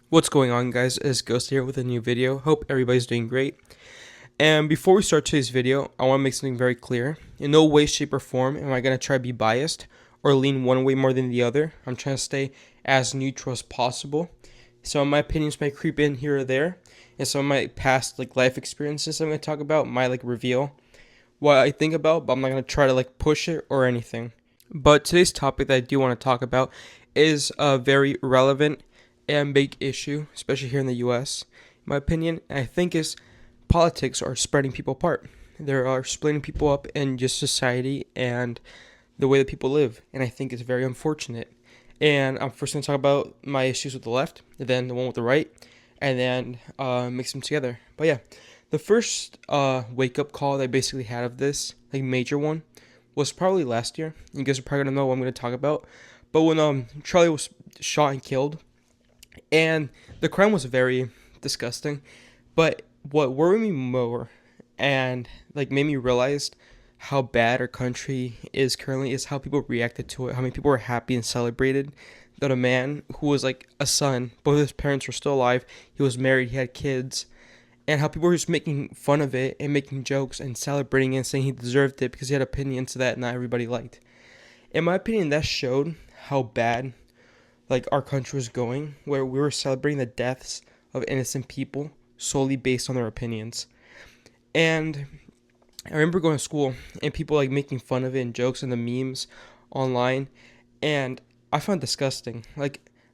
What's going on, guys? It's Ghost here with a new video. Hope everybody's doing great. And before we start today's video, I want to make something very clear. In no way, shape, or form am I going to try to be biased or lean one way more than the other. I'm trying to stay as neutral as possible. Some of my opinions might creep in here or there, and some of my past life experiences I'm going to talk about might reveal what I think about, but I'm not going to try to push it or anything. But today's topic that I do want to talk about is a very relevant and big issue, especially here in the US. In my opinion, I think is politics are spreading people apart. They are splitting people up in just society and the way that people live, and I think it's very unfortunate. And I'm first going to talk about my issues with the left, then the one with the right, and then mix them together. But yeah, the first wake up call that I basically had of this, major one, was probably last year. You guys are probably gonna know what I'm gonna talk about. But when Charlie was shot and killed, and the crime was very disgusting. But what worried me more and made me realize how bad our country is currently is how people reacted to it. How many people were happy and celebrated that a man who was like a son, both his parents were still alive, he was married, he had kids, and how people were just making fun of it and making jokes and celebrating it and saying he deserved it because he had opinions that not everybody liked. In my opinion, that showed how bad our country was going, where we were celebrating the deaths of innocent people solely based on their opinions. And I remember going to school and people making fun of it and jokes and the memes online, and I found it disgusting. I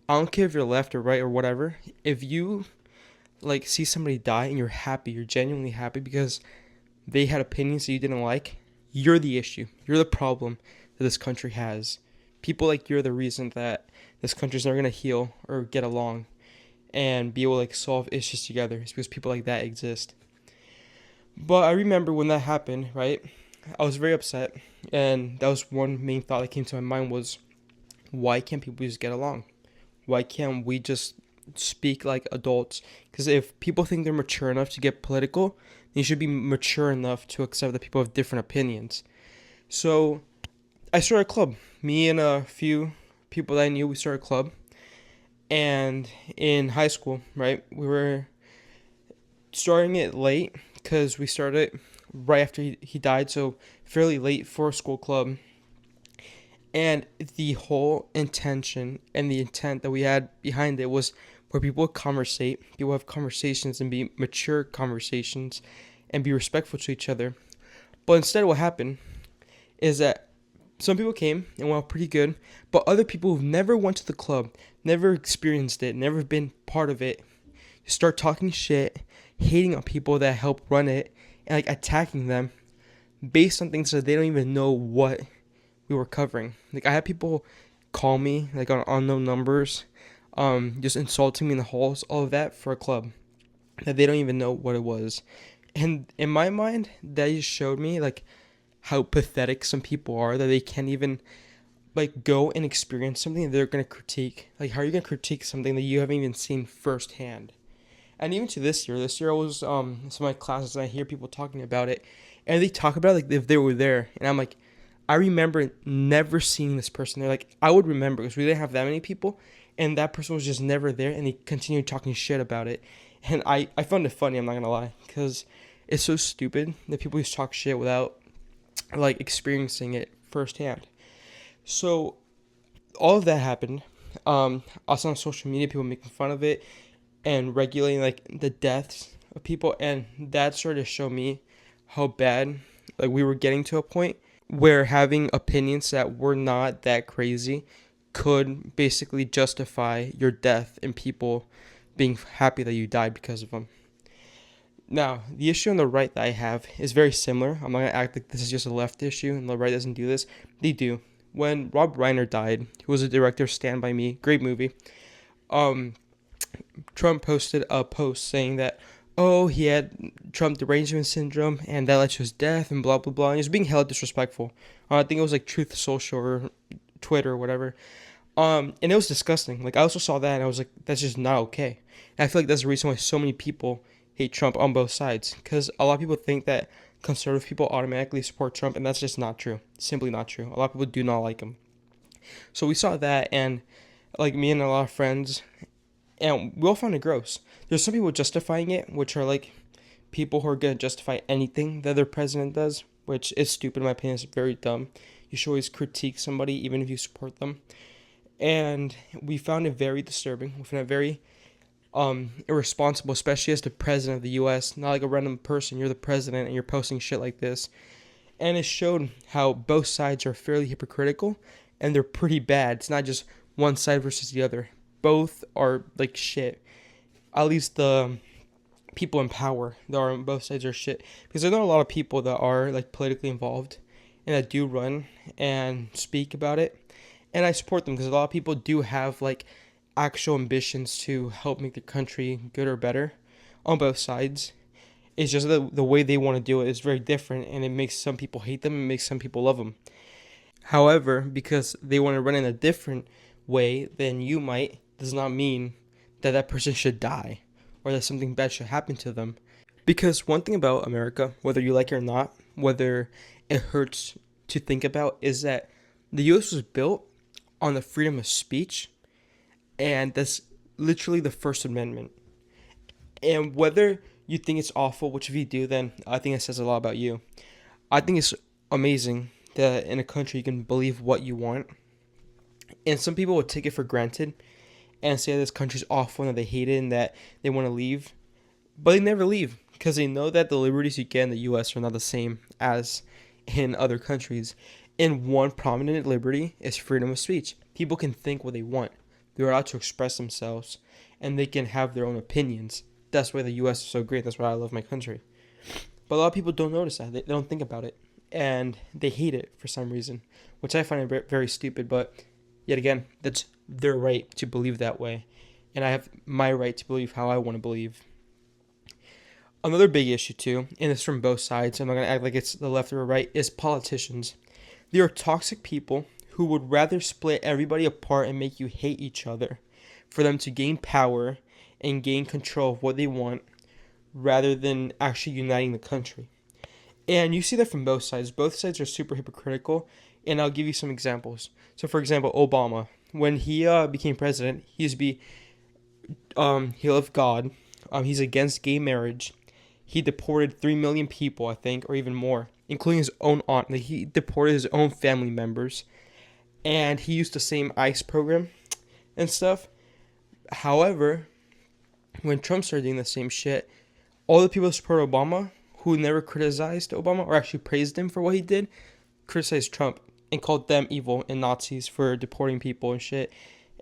don't care if you're left or right or whatever. If you see somebody die and you're happy, you're genuinely happy because they had opinions that you didn't like, you're the issue. You're the problem that this country has. People like you're the reason that this country's never gonna heal or get along and be able to solve issues together. It's because people like that exist. But I remember when that happened, right? I was very upset, and that was one main thought that came to my mind was, why can't people just get along? Why can't we just speak like adults? Because if people think they're mature enough to get political, they should be mature enough to accept that people have different opinions. So I started a club. Me and a few people that I knew, we started a club. And in high school, right, we were starting it late because we started right after he died, so fairly late for a school club. And the whole intention and the intent that we had behind it was where people would conversate, people have conversations and be mature conversations and be respectful to each other. But instead, what happened is that some people came and went pretty good, but other people who've never went to the club, never experienced it, never been part of it, start talking shit, hating on people that help run it, and attacking them based on things that they don't even know what we were covering. I had people call me on unknown numbers, just insulting me in the halls, all of that for a club that they don't even know what it was. And in my mind, that just showed me how pathetic some people are, that they can't even go and experience something that they're gonna critique. How are you gonna critique something that you haven't even seen firsthand? And even to this year I was some of my classes and I hear people talking about it, and they talk about if they were there, and I'm like, I remember never seeing this person. They're like, I would remember because we didn't have that many people, and that person was just never there, and they continued talking shit about it. And I found it funny, I'm not gonna lie, because it's so stupid that people just talk shit without experiencing it firsthand. So all of that happened. I saw on social media people making fun of it and regulating the deaths of people, and that started to show me how bad we were getting to a point where having opinions that were not that crazy could basically justify your death and people being happy that you died because of them. Now, the issue on the right that I have is very similar. I'm not going to act like this is just a left issue and the right doesn't do this. They do. When Rob Reiner died, who was a director of Stand By Me, great movie, Trump posted a post saying that, oh, he had Trump derangement syndrome and that led to his death and blah, blah, blah. And he was being hella disrespectful. I think it was Truth Social or Twitter or whatever. And it was disgusting. I also saw that and I was like, that's just not okay. And I feel that's the reason why so many people hate Trump on both sides. Because a lot of people think that conservative people automatically support Trump, and that's just not true. Simply not true. A lot of people do not like him. So we saw that, and me and a lot of friends And we all find it gross. There's some people justifying it, which are like people who are going to justify anything that their president does, which is stupid in my opinion. It's very dumb. You should always critique somebody even if you support them. And we found it very disturbing. We found it very irresponsible, especially as the president of the U.S., not like a random person. You're the president and you're posting shit like this. And it showed how both sides are fairly hypocritical and they're pretty bad. It's not just one side versus the other. Both are like shit. At least the people in power that are on both sides are shit. Because I know a lot of people that are like politically involved and that do run and speak about it. And I support them because a lot of people do have like actual ambitions to help make the country good or better on both sides. It's just the way they want to do it is very different, and it makes some people hate them and makes some people love them. However, because they want to run in a different way than you might, does not mean that that person should die or that something bad should happen to them. Because one thing about America, whether you like it or not, whether it hurts to think about, is that the U.S. was built on the freedom of speech, and that's literally the First Amendment. And whether you think it's awful, which if you do, then I think it says a lot about you. I think it's amazing that in a country you can believe what you want. And some people would take it for granted and say this country's awful and that they hate it and that they want to leave. But they never leave because they know that the liberties you get in the U.S. are not the same as in other countries. And one prominent liberty is freedom of speech. People can think what they want. They're allowed to express themselves and they can have their own opinions. That's why the U.S. is so great. That's why I love my country. But a lot of people don't notice that. They don't think about it. And they hate it for some reason, which I find very stupid. But yet again, that's their right to believe that way. And I have my right to believe how I want to believe. Another big issue too, and it's from both sides, I'm not going to act like it's the left or right, is politicians. They are toxic people who would rather split everybody apart and make you hate each other for them to gain power and gain control of what they want rather than actually uniting the country. And you see that from both sides. Both sides are super hypocritical, and I'll give you some examples. So, for example, Obama, when he became president, he loved God. He's against gay marriage. He deported 3 million people, I think, or even more, including his own aunt. Like, he deported his own family members, and he used the same ICE program and stuff. However, when Trump started doing the same shit, all the people who support Obama, who never criticized Obama or actually praised him for what he did, criticized Trump and called them evil and Nazis for deporting people and shit.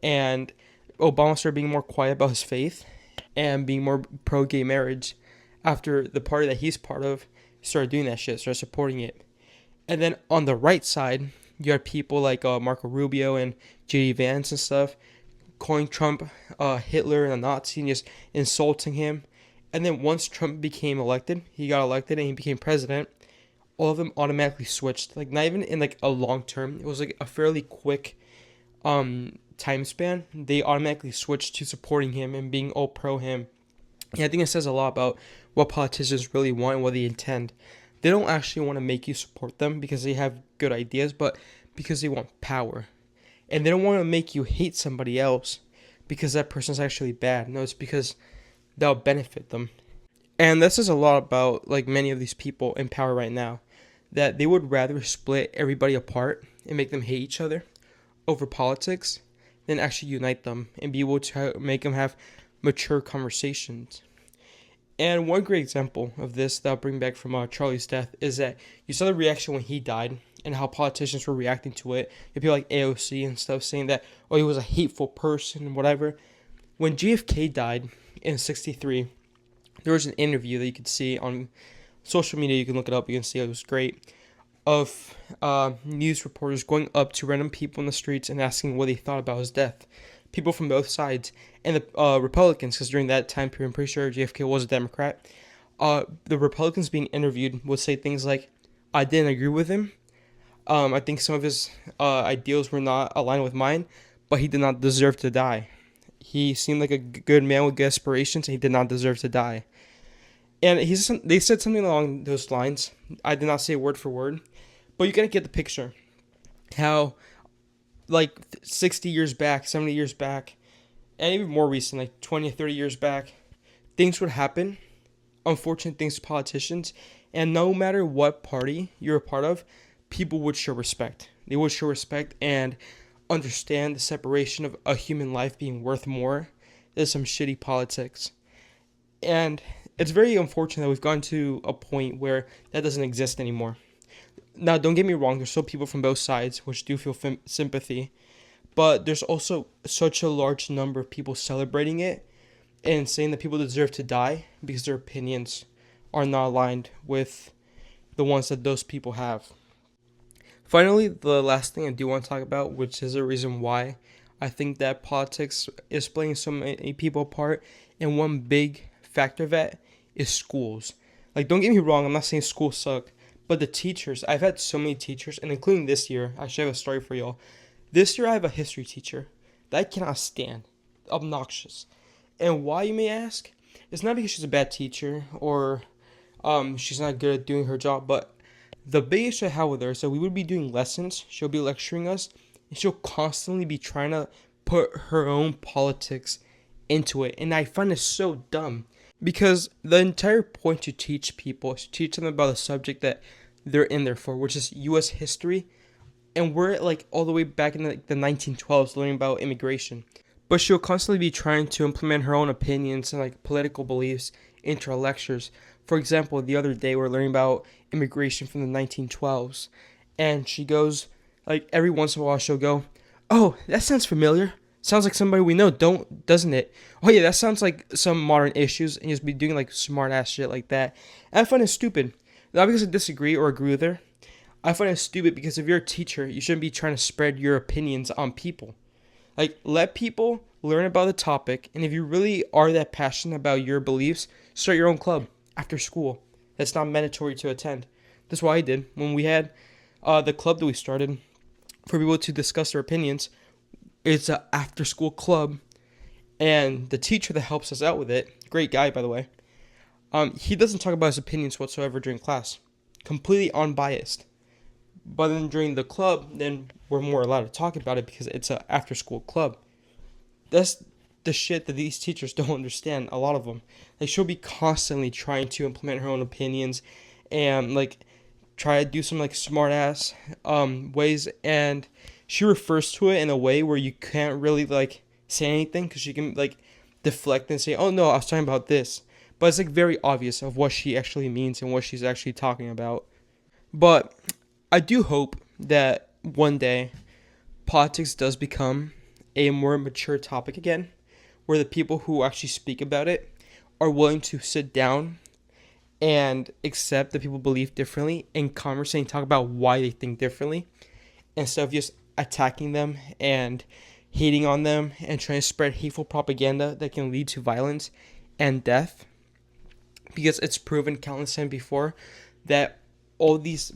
And Obama started being more quiet about his faith and being more pro-gay marriage after the party that he's part of started doing that shit, started supporting it. And then on the right side, you had people like Marco Rubio and J.D. Vance and stuff calling Trump Hitler and a Nazi and just insulting him. And then once Trump became elected, he got elected and he became president, all of them automatically switched. Like, not even in like a long term. It was like a fairly quick time span. They automatically switched to supporting him and being all pro him. And I think it says a lot about what politicians really want and what they intend. They don't actually want to make you support them because they have good ideas, but because they want power. And they don't want to make you hate somebody else because that person's actually bad. No, it's because that'll benefit them. And this says a lot about like many of these people in power right now, that they would rather split everybody apart and make them hate each other over politics than actually unite them and be able to make them have mature conversations. And one great example of this that I'll bring back from Charlie's death is that you saw the reaction when he died and how politicians were reacting to it. You have people like AOC and stuff saying that, oh, he was a hateful person and whatever. When JFK died in 1963, there was an interview that you could see on social media. You can look it up. You can see it was great. Of news reporters going up to random people in the streets and asking what they thought about his death. People from both sides. And the Republicans, because during that time period, I'm pretty sure JFK was a Democrat. The Republicans being interviewed would say things like, I didn't agree with him. I think some of his ideals were not aligned with mine, but he did not deserve to die. He seemed like a good man with good aspirations, and he did not deserve to die. And they said something along those lines. I did not say word for word, but you gotta get the picture. How, like 60 years back, 70 years back, and even more recent, like 20 or 30 years back, things would happen, unfortunate things to politicians, and no matter what party you're a part of, people would show respect. They would show respect and understand the separation of a human life being worth more than some shitty politics. And it's very unfortunate that we've gotten to a point where that doesn't exist anymore. Now, don't get me wrong, there's still people from both sides which do feel sympathy, but there's also such a large number of people celebrating it and saying that people deserve to die because their opinions are not aligned with the ones that those people have. Finally, the last thing I do want to talk about, which is a reason why I think that politics is playing so many people apart, and one big factor of that is schools. Like, don't get me wrong, I'm not saying schools suck, but the teachers, I've had so many teachers, and including this year, I should have a story for y'all. This year I have a history teacher that I cannot stand. Obnoxious. And why, you may ask? It's not because she's a bad teacher or she's not good at doing her job, but the biggest issue I have with her is that we would be doing lessons, she'll be lecturing us, and she'll constantly be trying to put her own politics into it. And I find it so dumb because the entire point to teach people is to teach them about a subject that they're in there for, which is U.S. history. And we're like all the way back in the 1912s learning about immigration. But she'll constantly be trying to implement her own opinions and like political beliefs into her lectures. For example, the other day we're learning about immigration from the 1912s. And she goes, like every once in a while she'll go, "Oh, that sounds familiar. Sounds like somebody we know, doesn't it? Oh yeah, that sounds like some modern issues," and just be doing like smart ass shit like that. And I find it stupid. Not because I disagree or agree with her. I find it stupid because if you're a teacher, you shouldn't be trying to spread your opinions on people. Like, let people learn about the topic, and if you really are that passionate about your beliefs, start your own club after school. That's not mandatory to attend. That's what I did when we had the club that we started for people to discuss their opinions. It's an after school club, and the teacher that helps us out with it, great guy by the way, he doesn't talk about his opinions whatsoever during class. Completely unbiased. But then during the club, then we're more allowed to talk about it because it's an after school club. That's the shit that these teachers don't understand, a lot of them. Like, she'll be constantly trying to implement her own opinions and like try to do some like smart ass ways, and she refers to it in a way where you can't really like say anything because she can like deflect and say, "Oh no, I was talking about this," but it's like very obvious of what she actually means and what she's actually talking about. But I do hope that one day politics does become a more mature topic again, where the people who actually speak about it are willing to sit down and accept that people believe differently and converse and talk about why they think differently, instead of just attacking them and hating on them and trying to spread hateful propaganda that can lead to violence and death. Because it's proven countless times before that all these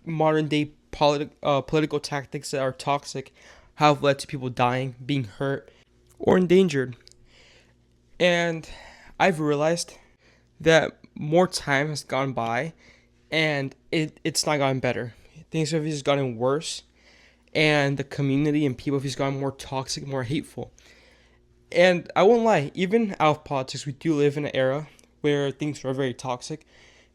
modern day political tactics that are toxic have led to people dying, being hurt, or endangered. And I've realized that more time has gone by and it's not gotten better. Things have just gotten worse, and the community and people have just gotten more toxic, more hateful. And I won't lie, even out of politics, we do live in an era where things are very toxic.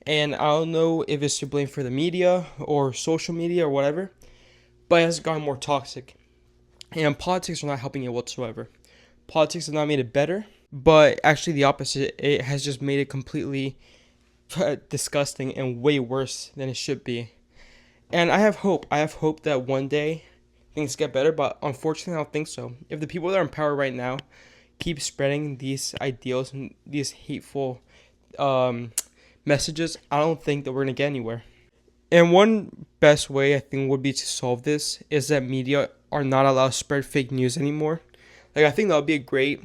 And I don't know if it's to blame for the media or social media or whatever, but it has gotten more toxic. And politics are not helping it whatsoever. Politics have not made it better, but actually the opposite. It has just made it completely disgusting and way worse than it should be. And I have hope. I have hope that one day things get better, but unfortunately I don't think so. If the people that are in power right now keep spreading these ideals and these hateful messages, I don't think that we're going to get anywhere. And one best way I think would be to solve this is that media are not allowed to spread fake news anymore. Like, I think that would be a great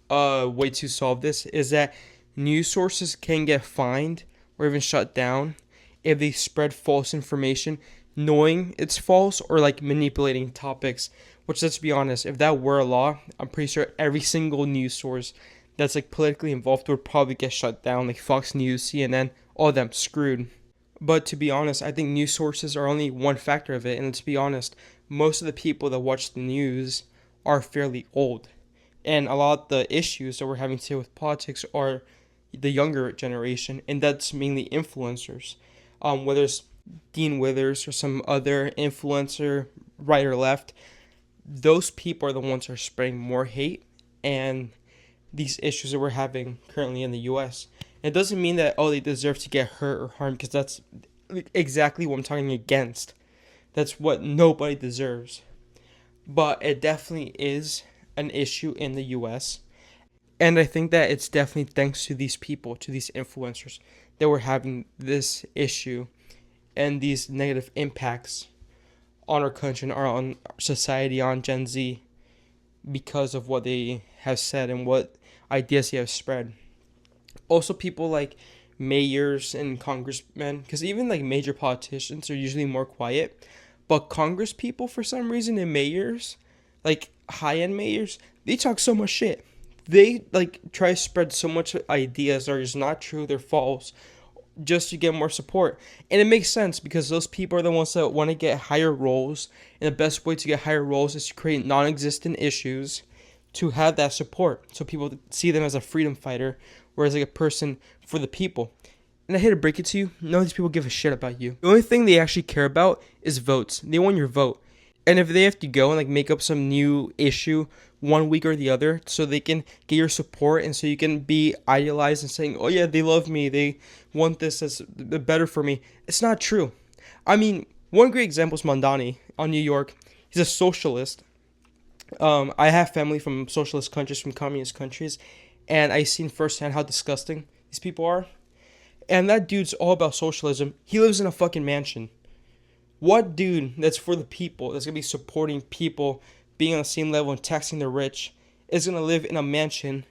way to solve this, is that news sources can get fined or even shut down if they spread false information knowing it's false or like manipulating topics. Which, let's be honest, if that were a law, I'm pretty sure every single news source that's like politically involved would probably get shut down, like Fox News, CNN, all of them screwed. But to be honest, I think news sources are only one factor of it. And let's be honest, most of the people that watch the news are fairly old. And a lot of the issues that we're having today with politics are the younger generation, and that's mainly influencers. Whether it's Dean Withers or some other influencer, right or left, those people are the ones that are spreading more hate and these issues that we're having currently in the U.S. It doesn't mean that, oh, they deserve to get hurt or harmed, because that's exactly what I'm talking against. That's what nobody deserves. But it definitely is an issue in the U.S. And I think that it's definitely thanks to these people, to these influencers, that we're having this issue and these negative impacts on our country and on our society, on Gen Z, because of what they have said and what ideas they have spread. Also, people like mayors and congressmen, because even like major politicians are usually more quiet, but congress people, for some reason, and mayors, like high-end mayors, they talk so much shit. They like try to spread so much ideas that are just not true, they're false, just to get more support. And it makes sense, because those people are the ones that want to get higher roles, and the best way to get higher roles is to create non-existent issues to have that support, so people see them as a freedom fighter, whereas like a person for the people. And I hate to break it to you, none of these people give a shit about you. The only thing they actually care about is votes. They want your vote. And if they have to go and like make up some new issue one week or the other so they can get your support and so you can be idealized and saying, oh yeah, they love me, they want this as the better for me, it's not true. I mean, one great example is Mondani on New York. He's a socialist. I have family from socialist countries, from communist countries, and I've seen firsthand how disgusting these people are. And that dude's all about socialism. He lives in a fucking mansion. What dude that's for the people, that's going to be supporting people being on the same level and taxing the rich, is going to live in a mansion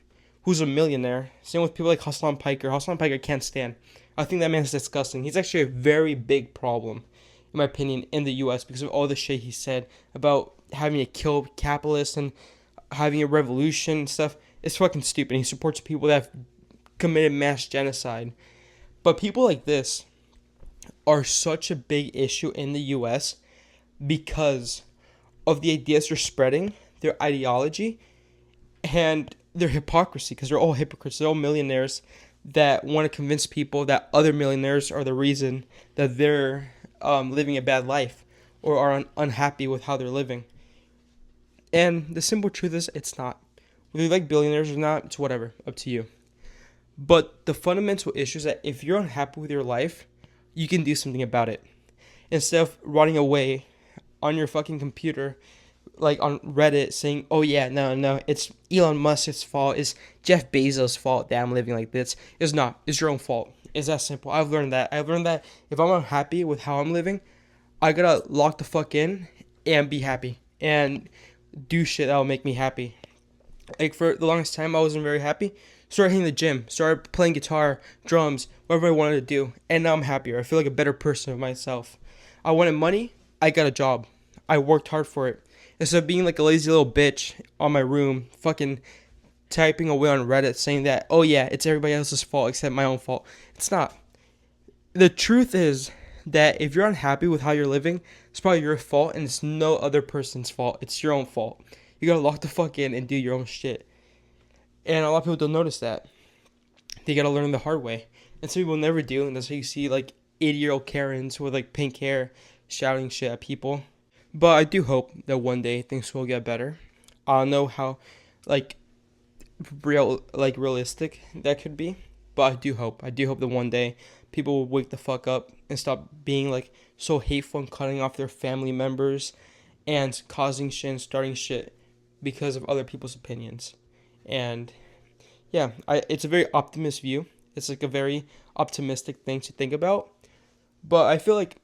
who's a millionaire? Same with people like Hassan Piker. Hassan Piker can't stand. I think that man's disgusting. He's actually a very big problem, in my opinion, in the U.S. because of all the shit he said about having to kill capitalists and having a revolution and stuff. It's fucking stupid. He supports people that have committed mass genocide. But people like this are such a big issue in the U.S. because of the ideas they're spreading, their ideology, and their hypocrisy, because they're all hypocrites. They're all millionaires that want to convince people that other millionaires are the reason that they're living a bad life or are unhappy with how they're living. And the simple truth is, it's not. Whether you like billionaires or not, it's whatever, up to you. But the fundamental issue is that if you're unhappy with your life, you can do something about it. Instead of running away on your fucking computer, like on Reddit, saying, oh yeah, no, it's Elon Musk's fault, it's Jeff Bezos' fault that I'm living like this. It's not. It's your own fault. It's that simple. I've learned that if I'm unhappy with how I'm living, I gotta lock the fuck in and be happy and do shit that'll make me happy. Like for the longest time, I wasn't very happy. Started hitting the gym, started playing guitar, drums, whatever I wanted to do, and now I'm happier. I feel like a better person of myself. I wanted money, I got a job. I worked hard for it. Instead of being like a lazy little bitch on my room, fucking typing away on Reddit saying that, oh yeah, it's everybody else's fault except my own fault. It's not. The truth is that if you're unhappy with how you're living, it's probably your fault, and it's no other person's fault. It's your own fault. You gotta lock the fuck in and do your own shit. And a lot of people don't notice that. They gotta learn the hard way. And some people never do, and that's how you see like 80-year-old Karens with like pink hair shouting shit at people. But I do hope that one day things will get better. I don't know how like realistic that could be, but I do hope. I do hope that one day people will wake the fuck up and stop being like so hateful and cutting off their family members and causing shit and starting shit because of other people's opinions. And yeah, it's a very optimist view. It's like a very optimistic thing to think about. But I feel like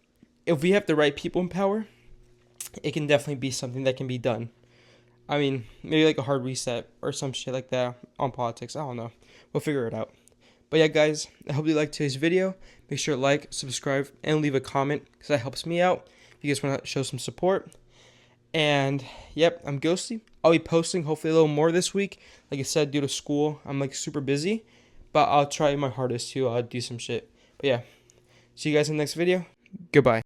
if we have the right people in power, it can definitely be something that can be done. I mean, maybe like a hard reset or some shit like that on politics. I don't know. We'll figure it out. But yeah, guys, I hope you liked today's video. Make sure to like, subscribe, and leave a comment because that helps me out if you guys want to show some support. And yep, I'm Ghosty. I'll be posting hopefully a little more this week. Like I said, due to school, I'm like super busy, but I'll try my hardest to do some shit. But yeah, see you guys in the next video. Goodbye.